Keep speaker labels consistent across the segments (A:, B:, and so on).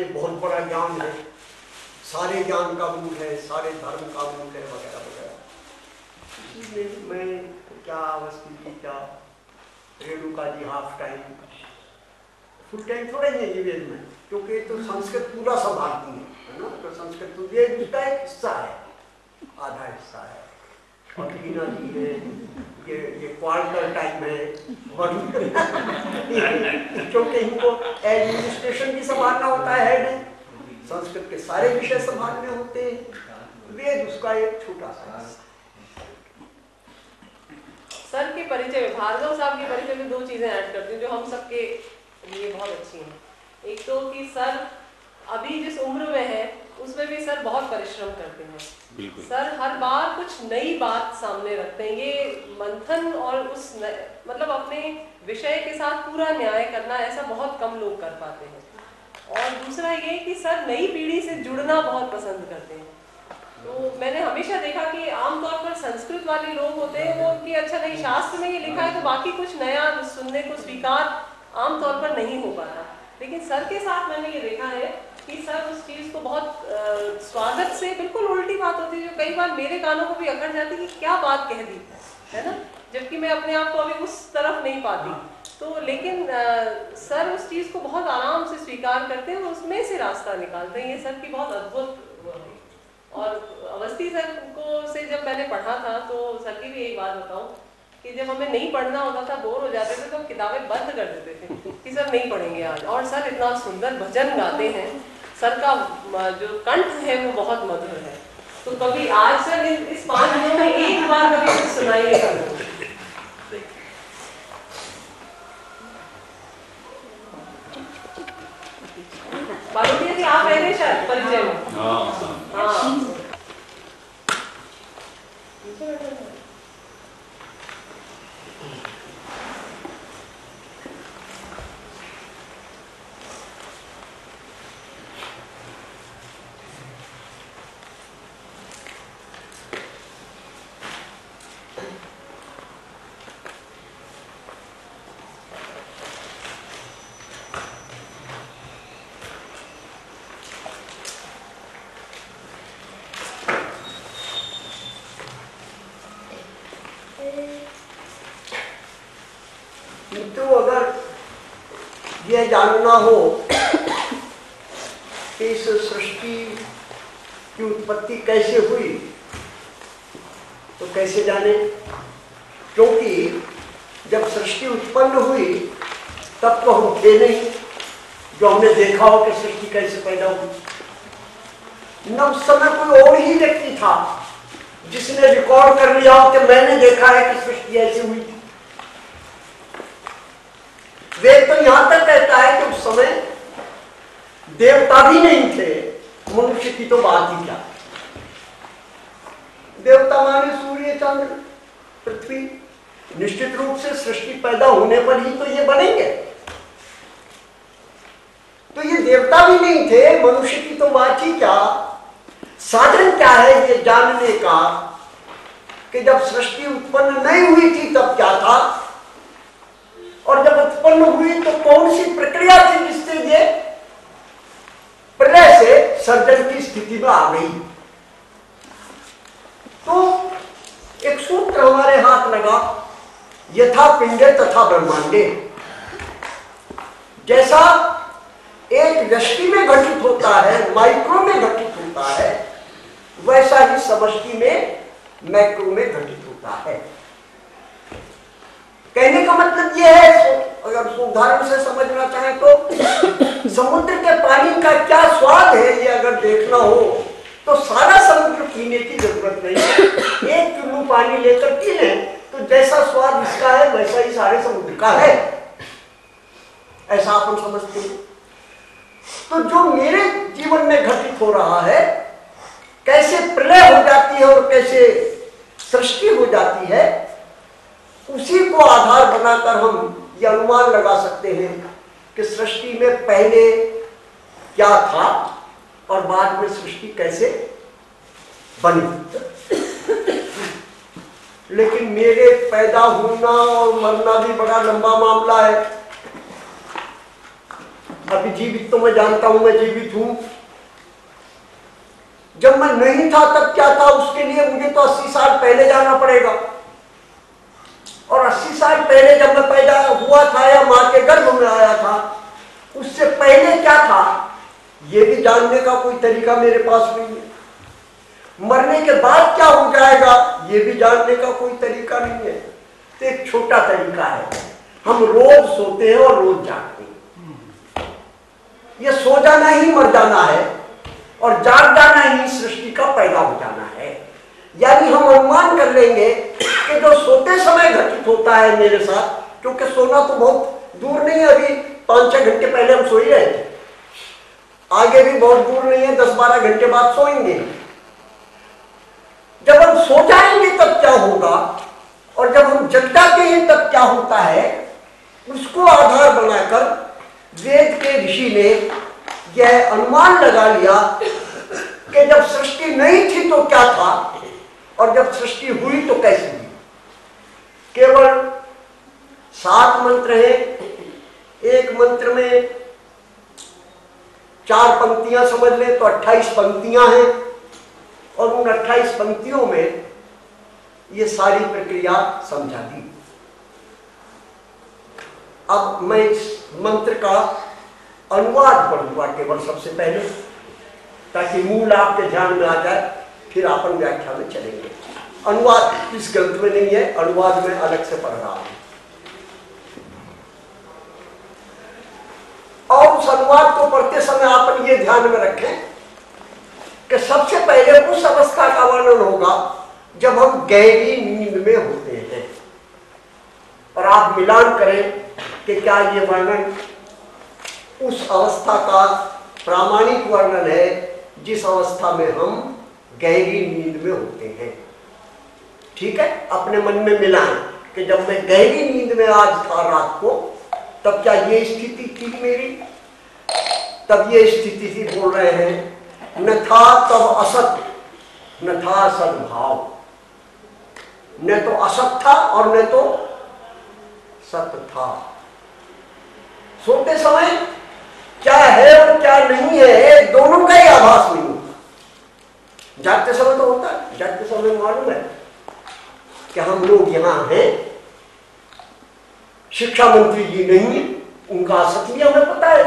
A: कि बहुत बड़ा ज्ञान है, सारे ज्ञान का मूल है, सारे धर्म का मूल है, वगैरह वगैरह। इसलिए मैं क्या अवस्थी जी, क्या Renuka ji half time, full time थोड़ा ही है निवेद में, क्योंकि तो संस्कृत पूरा संभालती है ना, तो संस्कृत तो ये उसका एक हिस्सा है, आधा हिस्सा है। और टीना जी है, ये क्वार्टर टाइम है, क्योंकि इनको एडमिनिस्ट्रेशन भी संभालना होता है, नहीं संस्कृत के सारे विषय संभालने होते हैं, वेद उसका एक छोटा सा।
B: सर के परिचय में, भार्गव साहब के परिचय में दो चीजें ऐड करती हूँ जो हम सबके लिए बहुत अच्छी हैं। एक तो कि सर अभी जिस उम्र में है उसमें भी सर बहुत परिश्रम करते हैं। सर हर बार कुछ नई बात सामने रखते हैं। ये मंथन और उस मतलब अपने विषय के साथ पूरा न्याय करना ऐसा बहुत कम लोग कर पाते हैं। और दूसरा ये कि सर नई पीढ़ी से जुड़ना बहुत पसंद करते हैं। तो मैंने हमेशा देखा कि आमतौर पर संस्कृत वाले लोग होते हैं वो उनकी अच्छा नहीं शास्त्र में ये लिखा है तो बाकी कुछ नया सुनने को स्वीकार आमतौर पर नहीं हो पाता। लेकिन सर के साथ मैंने ये देखा है कि सर उस चीज़ को बहुत स्वागत से, बिल्कुल उल्टी बात होती है जो कई बार मेरे कानों को भी अकड़ जाती कि क्या बात कह दी है ना, जबकि मैं अपने आप को अभी उस तरफ नहीं पाती। तो लेकिन सर उस चीज़ को बहुत आराम से स्वीकार करते हैं, उसमें से रास्ता निकालते हैं। ये सर की बहुत अद्भुत। और अवस्थी सर को से जब मैंने पढ़ा था तो सर की भी एक बात बताऊं कि जब हमें नहीं पढ़ना होता था, बोर हो जाते थे, तो हम किताबें बंद कर देते थे कि सर नहीं पढ़ेंगे आज। और सर इतना सुंदर भजन गाते हैं, सर का जो कंठ है वो बहुत मधुर है। तो कभी आज सर इस 5 दिनों में एक बार कभी कुछ सुनाइएगा। बालूटिया जी आप रहे थे शायद परिचय में। हाँ
A: यह जानना हो कि इस सृष्टि की उत्पत्ति कैसे हुई तो कैसे जाने, क्योंकि जब सृष्टि उत्पन्न हुई तब तो हम थे नहीं जो हमने देखा हो कि सृष्टि कैसे पैदा हुई। न उस समय कोई और ही व्यक्ति था जिसने रिकॉर्ड कर लिया हो कि मैंने देखा है कि सृष्टि ऐसे हुई थी। वेद तो यहां तक कहता है कि उस समय देवता भी नहीं थे, मनुष्य की तो बात ही क्या। देवता माने सूर्य चंद्र पृथ्वी, निश्चित रूप से सृष्टि पैदा होने पर ही तो ये बनेंगे। तो ये देवता भी नहीं थे, मनुष्य की तो बात ही क्या। साधन क्या है ये जानने का कि जब सृष्टि उत्पन्न नहीं हुई थी तब क्या था, और जब उत्पन्न हुई तो कौन सी प्रक्रिया थी जिससे ये प्रलय से सर्जन की स्थिति में आ गई। तो एक सूत्र हमारे हाथ लगा, यथा पिंडे तथा ब्रह्मांडे। जैसा एक व्यष्टि में घटित होता है, माइक्रो में घटित होता है, वैसा ही समष्टि में मैक्रो में घटित होता है। कहने का मतलब यह है, अगर उदाहरण से समझना चाहें तो समुद्र के पानी का क्या स्वाद है ये अगर देखना हो तो सारा समुद्र पीने की जरूरत नहीं है। 1 चुल्लू पानी लेकर पी लें तो जैसा स्वाद इसका है वैसा ही सारे समुद्र का है, ऐसा अपन समझते हैं। तो जो मेरे जीवन में घटित हो रहा है, कैसे प्रलय हो जाती है और कैसे सृष्टि हो जाती है, उसी को आधार बनाकर हम ये अनुमान लगा सकते हैं कि सृष्टि में पहले क्या था और बाद में सृष्टि कैसे बनी। लेकिन मेरे पैदा होना और मरना भी बड़ा लंबा मामला है। अभी जीवित तो मैं जानता हूं, मैं जीवित हूं। जब मैं नहीं था तब क्या था, उसके लिए मुझे तो 80 साल पहले जाना पड़ेगा। और 80 साल पहले जब मैं पैदा हुआ था या मां के गर्भ में आया था, उससे पहले क्या था ये भी जानने का कोई तरीका मेरे पास नहीं है। मरने के बाद क्या हो जाएगा ये भी जानने का कोई तरीका नहीं है। तो एक छोटा तरीका है, हम रोज सोते हैं और रोज जागते हैं। ये सो जाना ही मर जाना है और जाग जाना ही सृष्टि का पैदा हो जाना है। यानी हम अनुमान कर लेंगे कि जो सोते समय घटित होता है मेरे साथ, क्योंकि सोना तो बहुत दूर नहीं है, अभी 5-6 घंटे पहले हम सो ही रहे थे, आगे भी बहुत दूर नहीं है, 10-12 घंटे बाद सोएंगे। जब हम सो जाएंगे तब क्या होगा और जब हम जग जाते हैं तब क्या होता है, उसको आधार बनाकर वेद के ऋषि ने यह अनुमान लगा लिया कि जब सृष्टि नहीं थी तो क्या था और जब सृष्टि हुई तो कैसे हुई। केवल 7 मंत्र हैं, एक मंत्र में 4 पंक्तियां समझ लें तो 28 पंक्तियां हैं और उन 28 पंक्तियों में ये सारी प्रक्रिया समझा दी। अब मैं इस मंत्र का अनुवाद पढ़ूंगा केवल सबसे पहले, ताकि मूल आपके ध्यान में आ जाए, फिर अपन व्याख्या में चलेंगे। अनुवाद इस ग्रंथ में नहीं है, अनुवाद में अलग से पढ़ रहा हूं। और उस अनुवाद को पढ़ते समय अपन ये ध्यान में रखें कि सबसे पहले उस अवस्था का वर्णन होगा जब हम गहरी नींद में होते हैं, और आप मिलान करें कि क्या ये वर्णन उस अवस्था का प्रामाणिक वर्णन है जिस अवस्था में हम गहरी नींद में होते हैं। ठीक है, अपने मन में मिलाएं कि जब मैं गहरी नींद में आज था रात को, तब क्या ये स्थिति थी मेरी, तब ये स्थिति थी। बोल रहे हैं न था तब असत न था सद्भाव, न तो असत था और न तो सत था। सोते समय क्या है और क्या नहीं है दोनों का ही आभास नहीं होता। जागते समय तो होता है, जागते समय मालूम है कि हम लोग यहां हैं, शिक्षा मंत्री जी नहीं है, उनका असत भी हमें पता है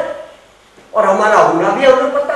A: और हमारा होना भी हमें पता